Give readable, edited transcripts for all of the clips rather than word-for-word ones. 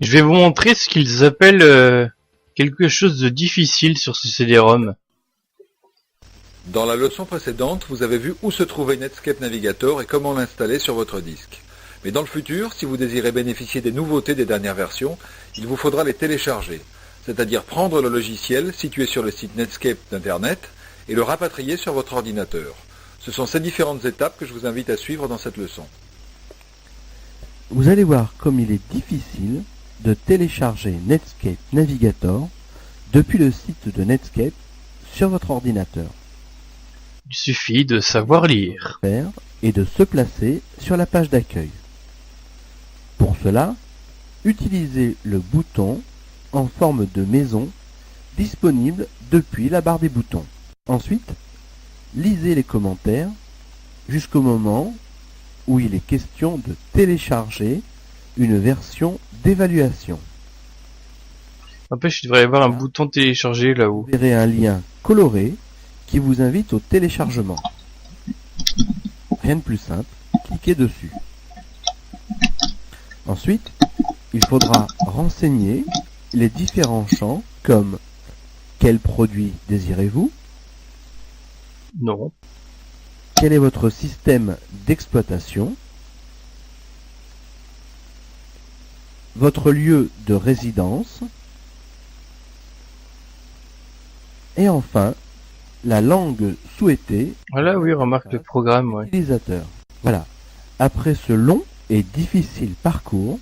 Je vais vous montrer ce qu'ils appellent quelque chose de difficile sur ce CD-ROM. Dans la leçon précédente, vous avez vu où se trouvait Netscape Navigator et comment l'installer sur votre disque. Mais dans le futur, si vous désirez bénéficier des nouveautés des dernières versions, il vous faudra les télécharger, c'est-à-dire prendre le logiciel situé sur le site Netscape d'Internet et le rapatrier sur votre ordinateur. Ce sont ces différentes étapes que je vous invite à suivre dans cette leçon. Vous allez voir comme il est difficile de télécharger Netscape Navigator depuis le site de Netscape sur votre ordinateur. Il suffit de savoir lire. Et de se placer sur la page d'accueil. Pour cela, utilisez le bouton en forme de maison disponible depuis la barre des boutons. Ensuite, lisez les commentaires jusqu'au moment où il est question de télécharger une version d'évaluation. N'empêche, il devrait y avoir un bouton télécharger là-haut. Vous verrez un lien coloré qui vous invite au téléchargement. Rien de plus simple, cliquez dessus. Ensuite, il faudra renseigner les différents champs comme quel produit désirez-vous? Non. Quel est votre système d'exploitation? Votre lieu de résidence? Et enfin, la langue souhaitée. Voilà, oui, remarque le programme, ouais. Utilisateur. Voilà. Après ce long et difficile parcours,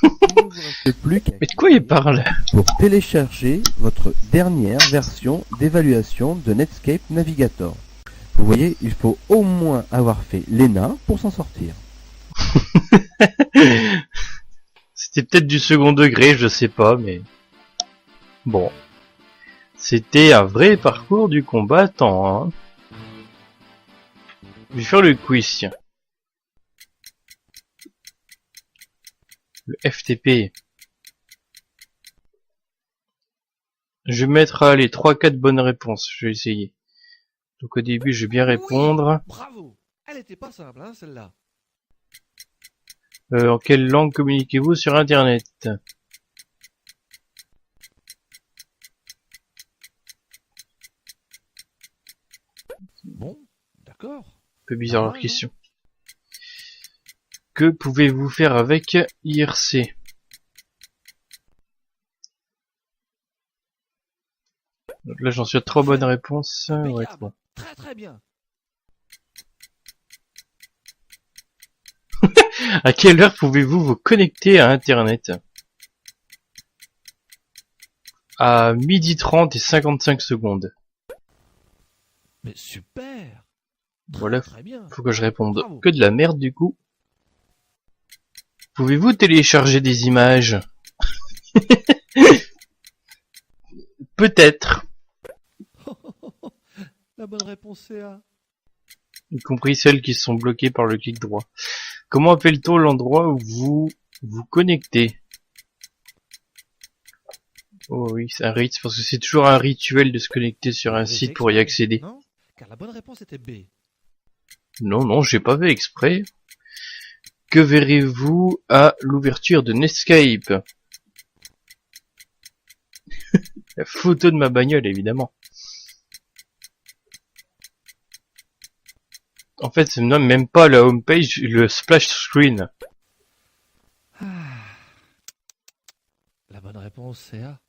il ne vous reste plus qu'à Mais de quoi il parle? pour télécharger votre dernière version d'évaluation de Netscape Navigator. Vous voyez, il faut au moins avoir fait l'ENA pour s'en sortir. C'était peut-être du second degré, je sais pas, mais... Bon. C'était un vrai parcours du combattant, hein. Je vais faire le quiz, tiens. Le FTP. Je vais mettre les 3-4 bonnes réponses, je vais essayer. Donc au début, je vais bien répondre. Oui, bravo. Elle était pas simple, hein, celle-là. En quelle langue communiquez-vous sur Internet? Bon, d'accord. Un peu bizarre leur Normal, question. Que pouvez-vous faire avec IRC? Donc là, j'en suis à 3 bonnes réponses. Ouais, Impeccable. c'est bon. Très très bien. À quelle heure pouvez-vous vous connecter à Internet? À 12h30 et 55 secondes. Mais super. Voilà, Très bien. faut que je réponde Bravo. que de la merde du coup. Pouvez-vous télécharger des images? Peut-être, La bonne réponse c'est A. y compris celles qui sont bloquées par le clic droit. Comment appelle-t-on l'endroit où vous vous connectez? Oh oui, c'est un rite, parce que c'est toujours un rituel de se connecter sur un Vous avez site fait pour y exprès, accéder. Non, car la bonne réponse était B. Non, non, j'ai pas fait exprès. Que verrez-vous à l'ouverture de Netscape? La photo de ma bagnole, évidemment. En fait, c'est même pas la homepage, le splash screen. La bonne réponse c'est A.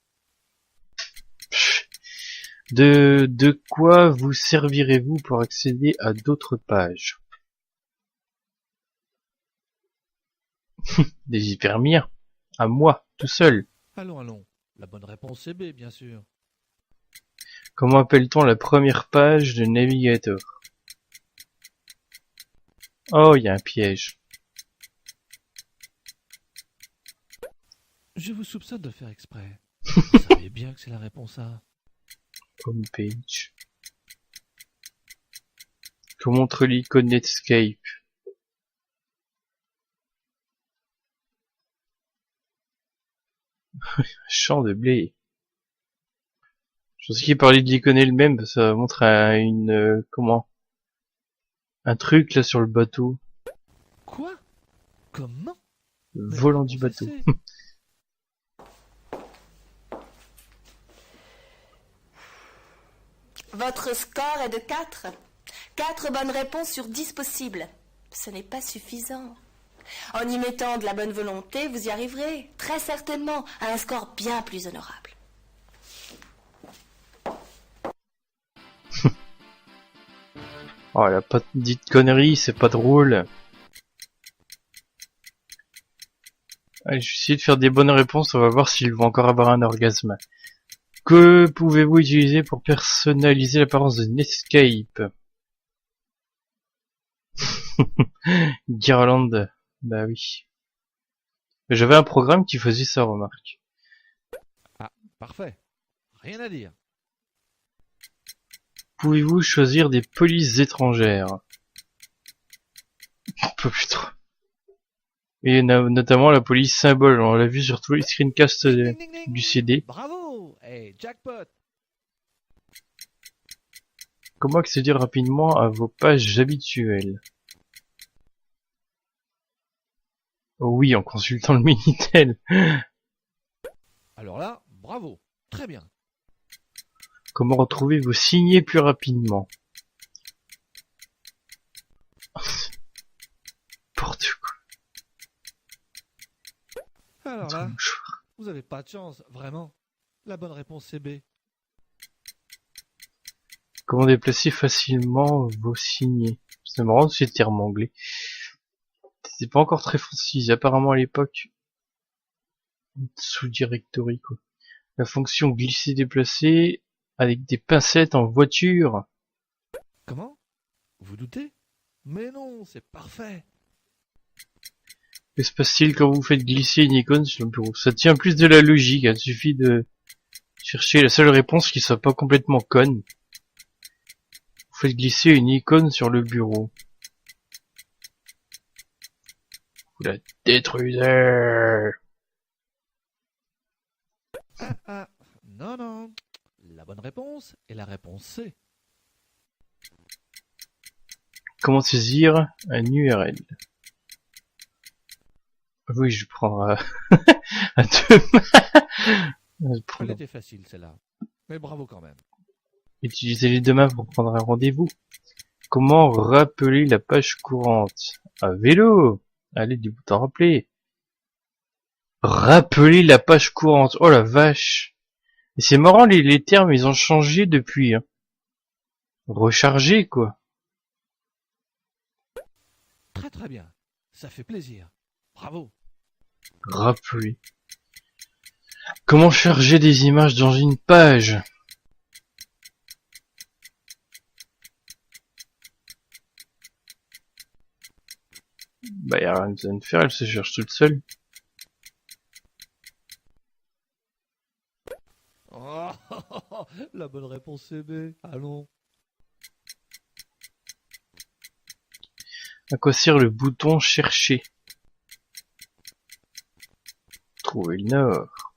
De quoi vous servirez-vous pour accéder à d'autres pages? Des hypermiens. À moi, tout seul. Allons, allons. La bonne réponse c'est B, bien sûr. Comment appelle-t-on la première page de Navigator? Oh, il y a un piège. Je vous soupçonne de le faire exprès. Vous savez bien que c'est la réponse A. Homepage. Que montre l'icône Netscape? Champ de blé. Je pense qu'il parlait de l'icône elle-même, parce que ça montre comment? Un truc là sur le bateau. Quoi? Comment? Le Mais volant la du réponse bateau. est C. Votre score est de 4. 4 bonnes réponses sur 10 possibles. Ce n'est pas suffisant. En y mettant de la bonne volonté, vous y arriverez, très certainement, à un score bien plus honorable. Oh, elle a pas dit de conneries, c'est pas drôle. Allez, je vais essayer de faire des bonnes réponses, on va voir s'ils vont encore avoir un orgasme. Que pouvez-vous utiliser pour personnaliser l'apparence de Netscape? Guirlande, bah oui. J'avais un programme qui faisait ça, remarque. Ah, parfait. Rien à dire. Pouvez-vous choisir des polices étrangères? On peut plus trop. Et notamment la police symbole, on l'a vu sur tous les screencasts Ding, ding, ding. du CD. Bravo. Hey, jackpot. Comment accéder rapidement à vos pages habituelles? Oh oui, en consultant le Minitel. Alors là, bravo. Très bien. Comment retrouver vos signets plus rapidement? N'importe quoi. Alors là, vous avez pas de chance, vraiment. La bonne réponse c'est B. Comment déplacer facilement vos signets? C'est marrant ces termes anglais. C'est pas encore très francisé apparemment à l'époque. Sous directory quoi. La fonction glisser-déplacer avec des pincettes en voiture. Comment? Vous doutez? Mais non, c'est parfait. Que se passe-t-il quand vous faites glisser une icône sur le bureau? Ça tient plus de la logique, il suffit de chercher la seule réponse qui soit pas complètement conne. Vous faites glisser une icône sur le bureau. Vous la détruisez. Ah, non, non. La bonne réponse est la réponse C. Comment saisir un URL? Oui, je vais prendre à deux mains. Elle était facile celle-là. Mais bravo quand même. Utilisez les deux mains pour prendre un rendez-vous. Comment rappeler la page courante? À vélo. Allez, du bouton rappeler. Rappeler la page courante. Oh la vache. Et c'est marrant, les termes, ils ont changé depuis. Hein. Recharger, quoi. Très très bien. Ça fait plaisir. Bravo. Rappeler. Comment charger des images dans une page? Bah, y a rien besoin de faire, elle se cherche toute seule. Oh, la bonne réponse c'est B. Allons. À quoi sert le bouton chercher? Trouver le nord.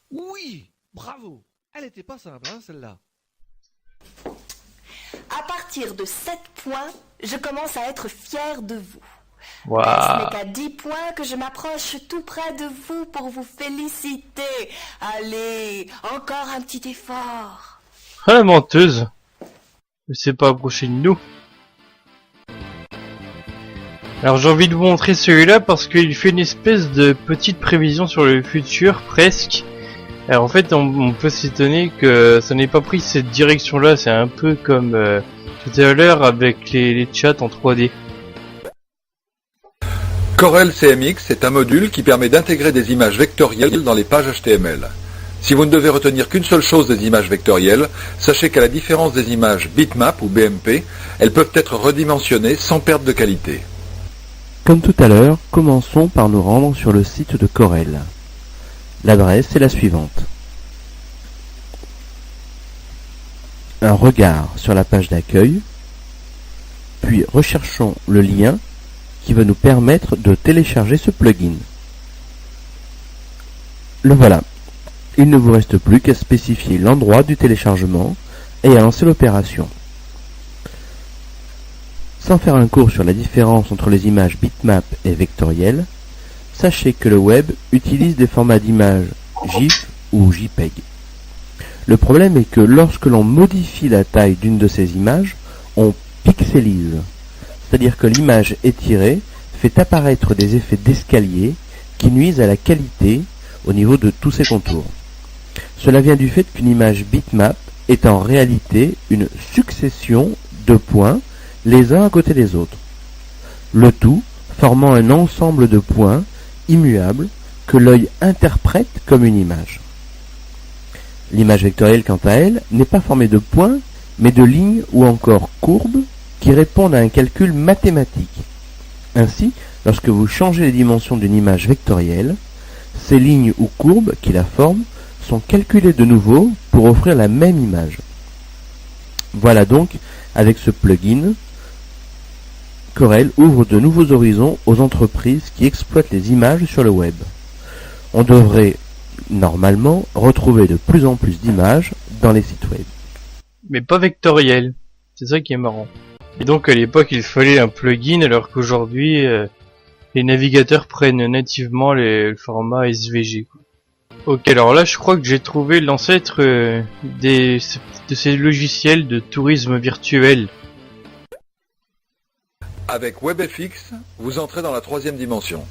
Oui, bravo. Elle était pas simple, hein, celle-là. À partir de 7 points, je commence à être fier de vous. Ce Waouh. n'est qu'à 10 points que je m'approche tout près de vous pour vous féliciter. Allez, encore un petit effort. Ah la menteuse. Elle s'est pas approchée de nous. Alors j'ai envie de vous montrer celui-là parce qu'il fait une espèce de petite prévision sur le futur, presque. Alors en fait on peut s'étonner que ça n'ait pas pris cette direction-là, c'est un peu comme tout à l'heure avec les chats en 3D. Corel CMX est un module qui permet d'intégrer des images vectorielles dans les pages HTML. Si vous ne devez retenir qu'une seule chose des images vectorielles, sachez qu'à la différence des images bitmap ou BMP, elles peuvent être redimensionnées sans perte de qualité. Comme tout à l'heure, commençons par nous rendre sur le site de Corel. L'adresse est la suivante. Un regard sur la page d'accueil, puis recherchons le lien qui va nous permettre de télécharger ce plugin. Le voilà. Il ne vous reste plus qu'à spécifier l'endroit du téléchargement et à lancer l'opération. Sans faire un cours sur la différence entre les images bitmap et vectorielles, sachez que le web utilise des formats d'images GIF ou JPEG. Le problème est que lorsque l'on modifie la taille d'une de ces images, on pixelise, c'est-à-dire que l'image étirée fait apparaître des effets d'escalier qui nuisent à la qualité au niveau de tous ses contours. Cela vient du fait qu'une image bitmap est en réalité une succession de points les uns à côté des autres, le tout formant un ensemble de points immuables que l'œil interprète comme une image. L'image vectorielle, quant à elle, n'est pas formée de points, mais de lignes ou encore courbes qui répondent à un calcul mathématique. Ainsi, lorsque vous changez les dimensions d'une image vectorielle, ces lignes ou courbes qui la forment sont calculées de nouveau pour offrir la même image. Voilà donc, avec ce plugin, Corel ouvre de nouveaux horizons aux entreprises qui exploitent les images sur le web. On devrait normalement retrouver de plus en plus d'images dans les sites web. Mais pas vectoriel. C'est ça qui est marrant. Et donc à l'époque il fallait un plugin alors qu'aujourd'hui les navigateurs prennent nativement le format SVG. Quoi. Ok, alors là je crois que j'ai trouvé l'ancêtre de ces logiciels de tourisme virtuel. Avec WebFX, vous entrez dans la troisième dimension.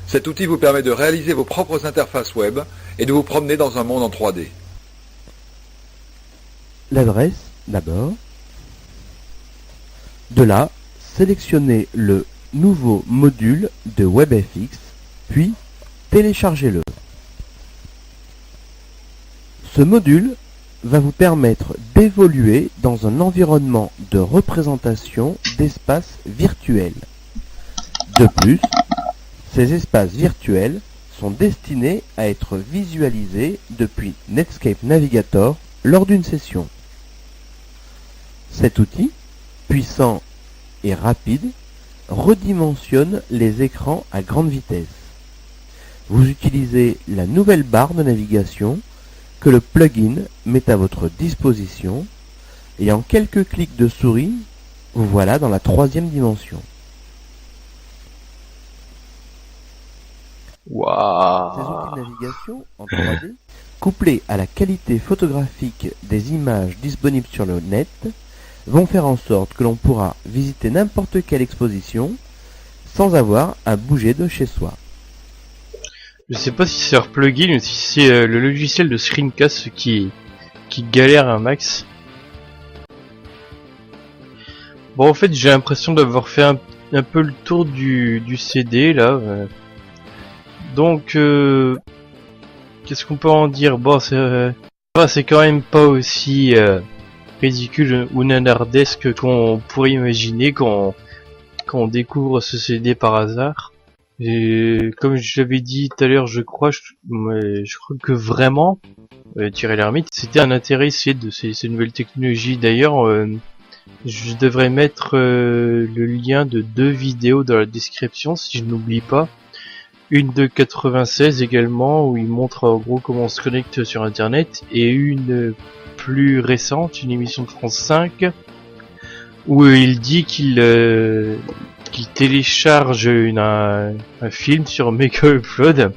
Cet outil vous permet de réaliser vos propres interfaces web et de vous promener dans un monde en 3D. L'adresse, d'abord. De là, sélectionnez le nouveau module de WebFX, puis téléchargez-le. Ce module va vous permettre d'évoluer dans un environnement de représentation d'espaces virtuels. De plus, ces espaces virtuels sont destinés à être visualisés depuis Netscape Navigator lors d'une session. Cet outil, puissant et rapide, redimensionne les écrans à grande vitesse. Vous utilisez la nouvelle barre de navigation que le plugin met à votre disposition et en quelques clics de souris, vous voilà dans la troisième dimension. Waouh. Ces outils de navigation en 3D, couplés à la qualité photographique des images disponibles sur le net, vont faire en sorte que l'on pourra visiter n'importe quelle exposition sans avoir à bouger de chez soi. Je sais pas si c'est leur plugin ou si c'est le logiciel de screencast qui galère un max. Bon, en fait, j'ai l'impression d'avoir fait un peu le tour du CD là. Donc, qu'est-ce qu'on peut en dire? Bon, c'est quand même pas aussi ridicule ou nanardesque qu'on pourrait imaginer quand on découvre ce CD par hasard. Et comme je l'avais dit tout à l'heure, je crois que vraiment, tirer l'ermite, c'était un intéressé de ces nouvelles technologies. D'ailleurs, je devrais mettre le lien de 2 vidéos dans la description si je n'oublie pas. Une de 96 également, où il montre en gros comment on se connecte sur internet, et une plus récente, une émission de France 5, où il dit qu'il télécharge un film sur Mega Upload.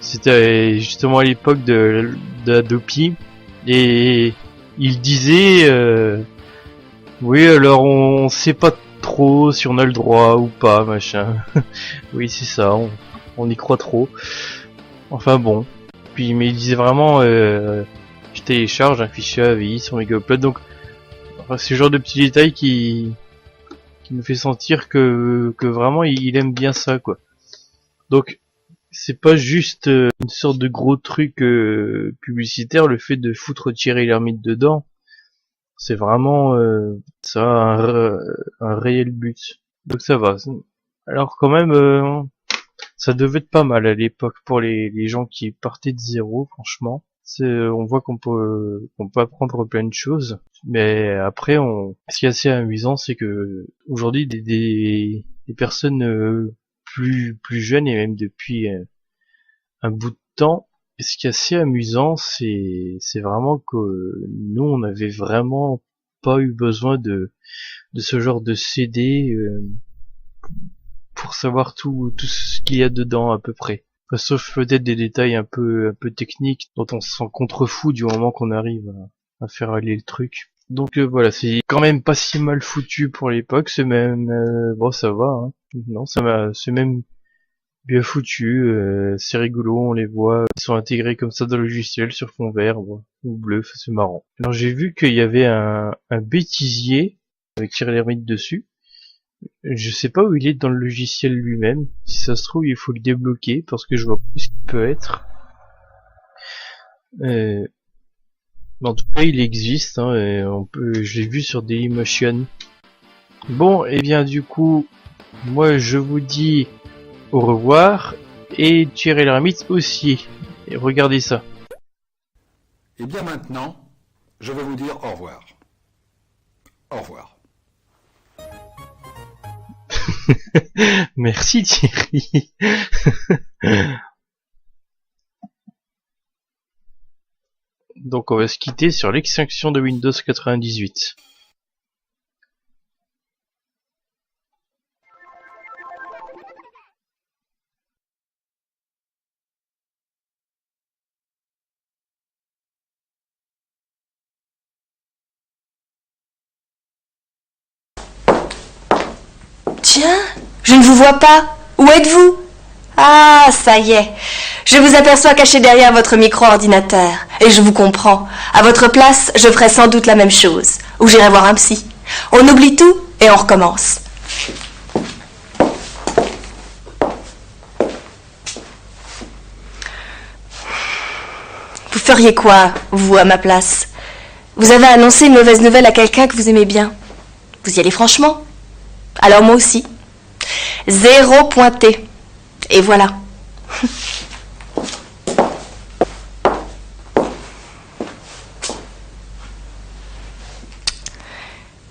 C'était justement à l'époque de Adopi, et il disait oui, alors on sait pas trop si on a le droit ou pas, machin. Oui, c'est ça, on y croit trop. Enfin bon. Puis mais il disait vraiment je télécharge un fichier AVI sur Mega Upload. Donc enfin, c'est le genre de petits détails qui me fait sentir que vraiment il aime bien ça, quoi. Donc c'est pas juste une sorte de gros truc publicitaire, le fait de foutre Thierry Lhermitte dedans. C'est vraiment ça un réel but. Donc ça va. Alors quand même ça devait être pas mal à l'époque pour les gens qui partaient de zéro, franchement. On voit qu'on peut apprendre plein de choses, mais après ce qui est assez amusant, c'est que aujourd'hui des personnes plus jeunes et même depuis un bout de temps, ce qui est assez amusant, c'est vraiment que nous on n'avait vraiment pas eu besoin de ce genre de CD pour savoir tout ce qu'il y a dedans à peu près. Enfin, sauf peut-être des détails un peu techniques dont on s'en contrefout du moment qu'on arrive à faire aller le truc. Donc voilà, c'est quand même pas si mal foutu pour l'époque, c'est même bon ça va, hein. Non, c'est même bien foutu, c'est rigolo, on les voit, ils sont intégrés comme ça dans le logiciel sur fond vert ou bleu, c'est marrant. Alors j'ai vu qu'il y avait un bêtisier avec Thierry Lhermitte dessus. Je sais pas où il est dans le logiciel lui-même. Si ça se trouve, il faut le débloquer parce que je vois plus ce qu'il peut être. En tout cas, il existe, hein, et je l'ai vu sur Dailymotion. Bon, et bien du coup, moi je vous dis au revoir, et Thierry Lhermitte aussi. Et regardez ça. Et bien maintenant, je vais vous dire au revoir. Au revoir. Merci Thierry. Donc on va se quitter sur l'extinction de Windows 98. Tiens, je ne vous vois pas. Où êtes-vous? Ah, ça y est. Je vous aperçois caché derrière votre micro-ordinateur. Et je vous comprends. À votre place, je ferais sans doute la même chose. Ou j'irai voir un psy. On oublie tout et on recommence. Vous feriez quoi, vous, à ma place? Vous avez annoncé une mauvaise nouvelle à quelqu'un que vous aimez bien. Vous y allez franchement? Alors moi aussi. 0 pointé. Et voilà.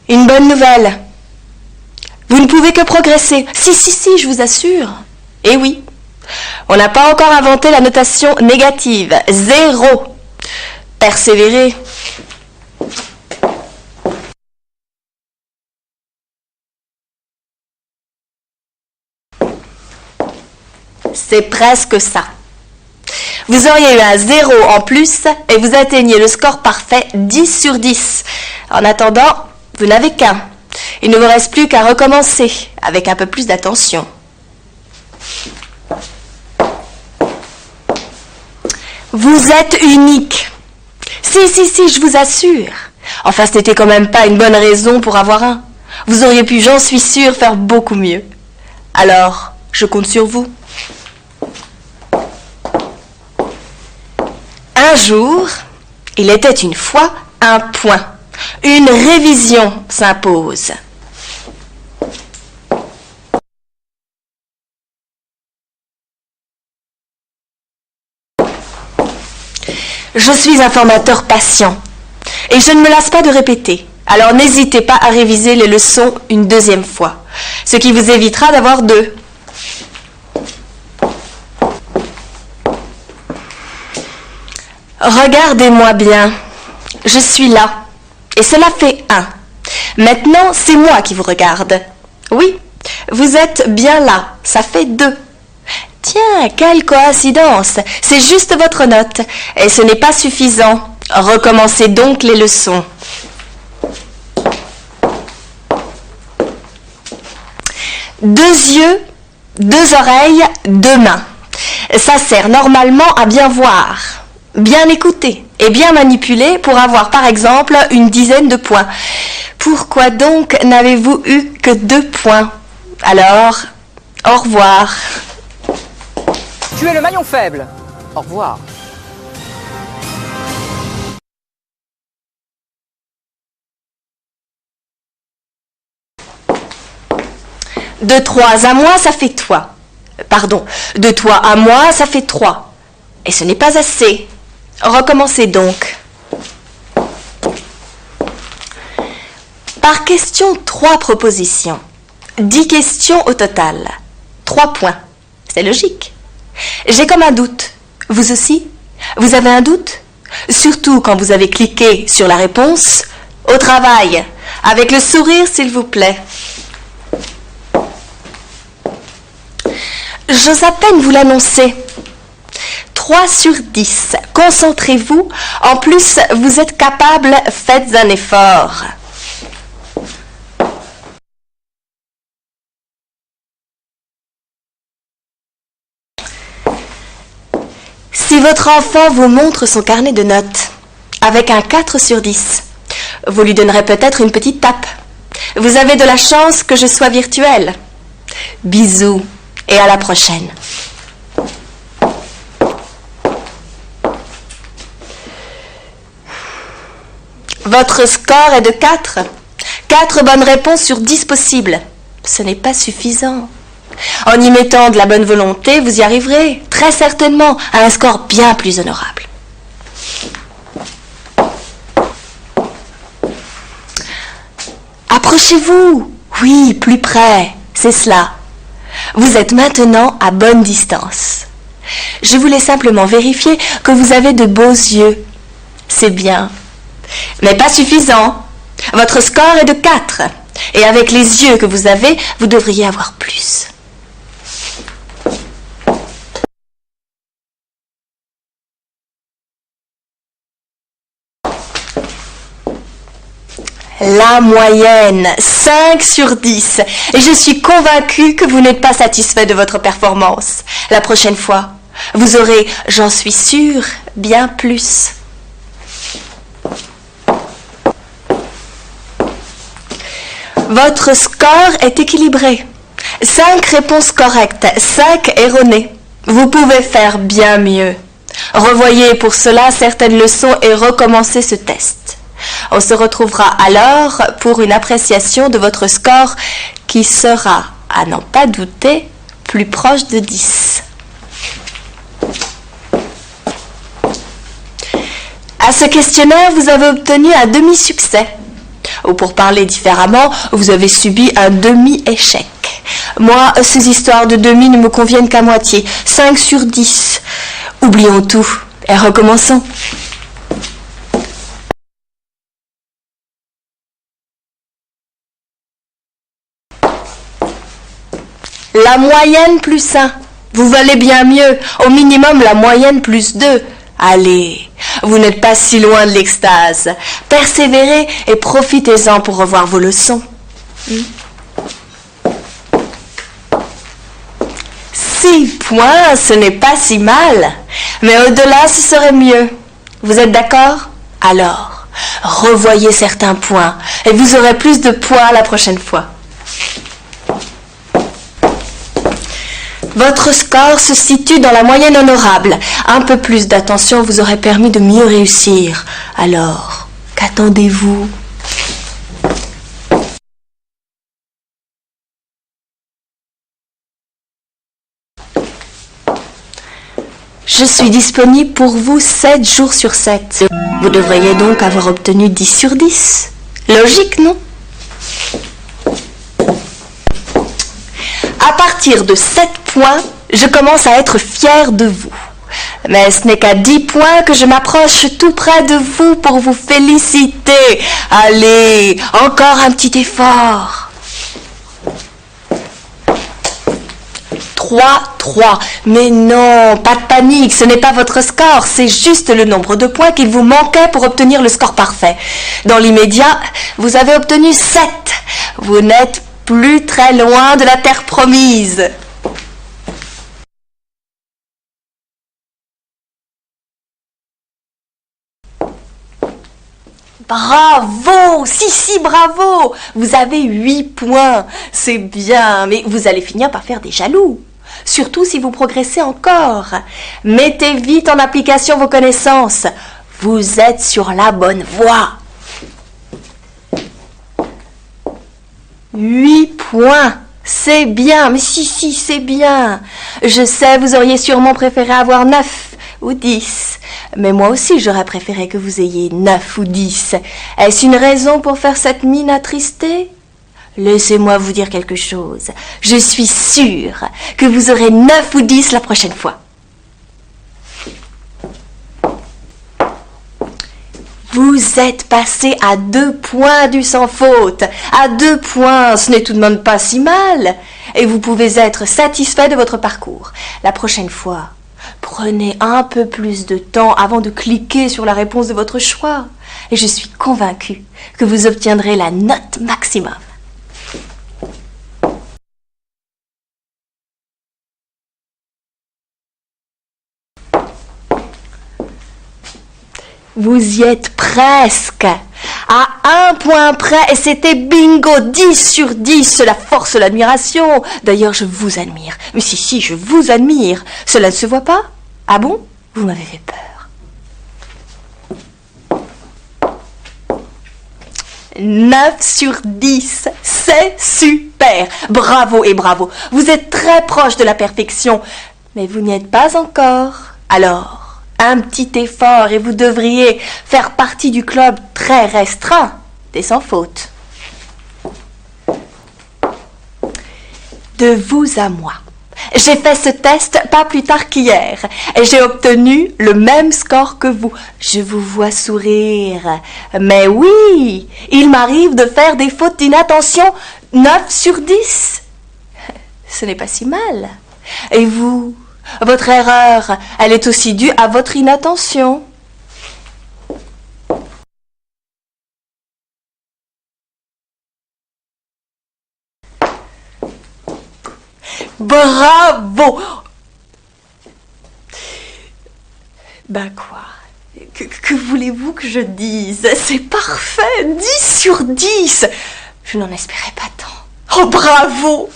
Une bonne nouvelle. Vous ne pouvez que progresser. Si, je vous assure. Eh oui. On n'a pas encore inventé la notation négative. 0. Persévérez. C'est presque ça. Vous auriez eu un 0 en plus et vous atteignez le score parfait 10 sur 10. En attendant, vous n'avez qu'un. Il ne vous reste plus qu'à recommencer avec un peu plus d'attention. Vous êtes unique. Si, je vous assure. Enfin, ce n'était quand même pas une bonne raison pour avoir un. Vous auriez pu, j'en suis sûre, faire beaucoup mieux. Alors, je compte sur vous. Un jour, il était une fois un point. Une révision s'impose. Je suis un formateur patient et je ne me lasse pas de répéter. Alors n'hésitez pas à réviser les leçons une deuxième fois, ce qui vous évitera d'avoir 2. Regardez-moi bien. Je suis là. Et cela fait 1. Maintenant, c'est moi qui vous regarde. Oui, vous êtes bien là. Ça fait 2. Tiens, quelle coïncidence. C'est juste votre note. Et ce n'est pas suffisant. Recommencez donc les leçons. Deux yeux, 2 oreilles, 2 mains. Ça sert normalement à bien voir, bien écouter et bien manipuler pour avoir par exemple une dizaine de points. Pourquoi donc n'avez-vous eu que 2 points? Alors, au revoir. Tu es le maillon faible. Au revoir. De 3 à moi, ça fait toi. Pardon, de toi à moi, ça fait 3. Et ce n'est pas assez. Recommencez donc. Par question, 3 propositions. 10 questions au total. 3 points. C'est logique. J'ai comme un doute. Vous aussi? Vous avez un doute? Surtout quand vous avez cliqué sur la réponse. Au travail. Avec le sourire, s'il vous plaît. J'ose à peine vous l'annoncer. 3 sur 10. Concentrez-vous. En plus, vous êtes capable, faites un effort. Si votre enfant vous montre son carnet de notes avec un 4 sur 10, vous lui donnerez peut-être une petite tape. Vous avez de la chance que je sois virtuelle. Bisous et à la prochaine. Votre score est de 4. 4 bonnes réponses sur 10 possibles. Ce n'est pas suffisant. En y mettant de la bonne volonté, vous y arriverez, très certainement, à un score bien plus honorable. Approchez-vous. Oui, plus près. C'est cela. Vous êtes maintenant à bonne distance. Je voulais simplement vérifier que vous avez de beaux yeux. C'est bien. Mais pas suffisant. Votre score est de 4. Et avec les yeux que vous avez, vous devriez avoir plus. La moyenne, 5 sur 10. Et je suis convaincue que vous n'êtes pas satisfait de votre performance. La prochaine fois, vous aurez, j'en suis sûre, bien plus. Votre score est équilibré. 5 réponses correctes, 5 erronées. Vous pouvez faire bien mieux. Revoyez pour cela certaines leçons et recommencez ce test. On se retrouvera alors pour une appréciation de votre score qui sera, à n'en pas douter, plus proche de 10. À ce questionnaire, vous avez obtenu un demi-succès. Ou pour parler différemment, vous avez subi un demi-échec. Moi, ces histoires de demi ne me conviennent qu'à moitié. 5 sur 10. Oublions tout et recommençons. La moyenne plus 1. Vous valez bien mieux. Au minimum, la moyenne plus 2. Allez, vous n'êtes pas si loin de l'extase. Persévérez et profitez-en pour revoir vos leçons. 6 points, ce n'est pas si mal. Mais au-delà, ce serait mieux. Vous êtes d'accord? Alors, revoyez certains points et vous aurez plus de points la prochaine fois. Votre score se situe dans la moyenne honorable. Un peu plus d'attention vous aurait permis de mieux réussir. Alors, qu'attendez-vous? Je suis disponible pour vous 7 jours sur 7. Vous devriez donc avoir obtenu 10 sur 10. Logique, non? À partir de 7 points, je commence à être fière de vous. Mais ce n'est qu'à 10 points que je m'approche tout près de vous pour vous féliciter. Allez, encore un petit effort. 3. Mais non, pas de panique, ce n'est pas votre score, c'est juste le nombre de points qu'il vous manquait pour obtenir le score parfait. Dans l'immédiat, vous avez obtenu 7. Vous n'êtes plus très loin de la terre promise. Bravo! Si, bravo! Vous avez 8 points. C'est bien, mais vous allez finir par faire des jaloux. Surtout si vous progressez encore. Mettez vite en application vos connaissances. Vous êtes sur la bonne voie. 8 points. C'est bien, mais si, c'est bien. Je sais, vous auriez sûrement préféré avoir 9 ou 10. Mais moi aussi, j'aurais préféré que vous ayez 9 ou 10. Est-ce une raison pour faire cette mine attristée? Laissez-moi vous dire quelque chose. Je suis sûre que vous aurez 9 ou 10 la prochaine fois. Vous êtes passé à 2 points du sans faute. À 2 points, ce n'est tout de même pas si mal. Et vous pouvez être satisfait de votre parcours. La prochaine fois, Prenez un peu plus de temps avant de cliquer sur la réponse de votre choix. Et je suis convaincue que vous obtiendrez la note maximum. Vous y êtes presque. À 1 point près, et c'était bingo, 10 sur 10, cela force l'admiration. D'ailleurs, je vous admire. Mais si, je vous admire. Cela ne se voit pas? Ah bon? Vous m'avez fait peur. 9 sur 10, c'est super. Bravo et bravo. Vous êtes très proche de la perfection, mais vous n'y êtes pas encore. Alors, un petit effort et vous devriez faire partie du club très restreint des sans faute. De vous à moi. J'ai fait ce test pas plus tard qu'hier et j'ai obtenu le même score que vous. Je vous vois sourire. Mais oui, il m'arrive de faire des fautes d'inattention. 9 sur 10. Ce n'est pas si mal. Et vous, votre erreur, elle est aussi due à votre inattention. Bravo! Ben quoi? Que voulez-vous que je dise? C'est parfait! 10 sur 10! Je n'en espérais pas tant. Oh, bravo!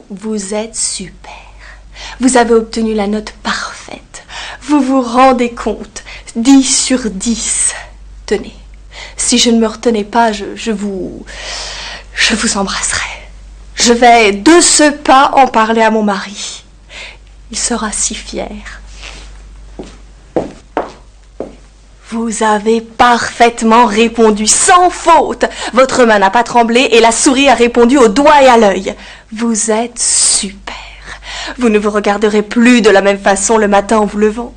Vous êtes super. Vous avez obtenu la note parfaite. Vous vous rendez compte? 10 sur 10. Tenez, si je ne me retenais pas, je vous embrasserai. Je vais de ce pas en parler à mon mari. Il sera si fier. Vous avez parfaitement répondu, sans faute. Votre main n'a pas tremblé et la souris a répondu au doigt et à l'œil. Vous êtes super. Vous ne vous regarderez plus de la même façon le matin en vous levant.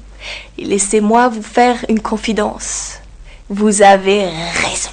Et laissez-moi vous faire une confidence. Vous avez raison.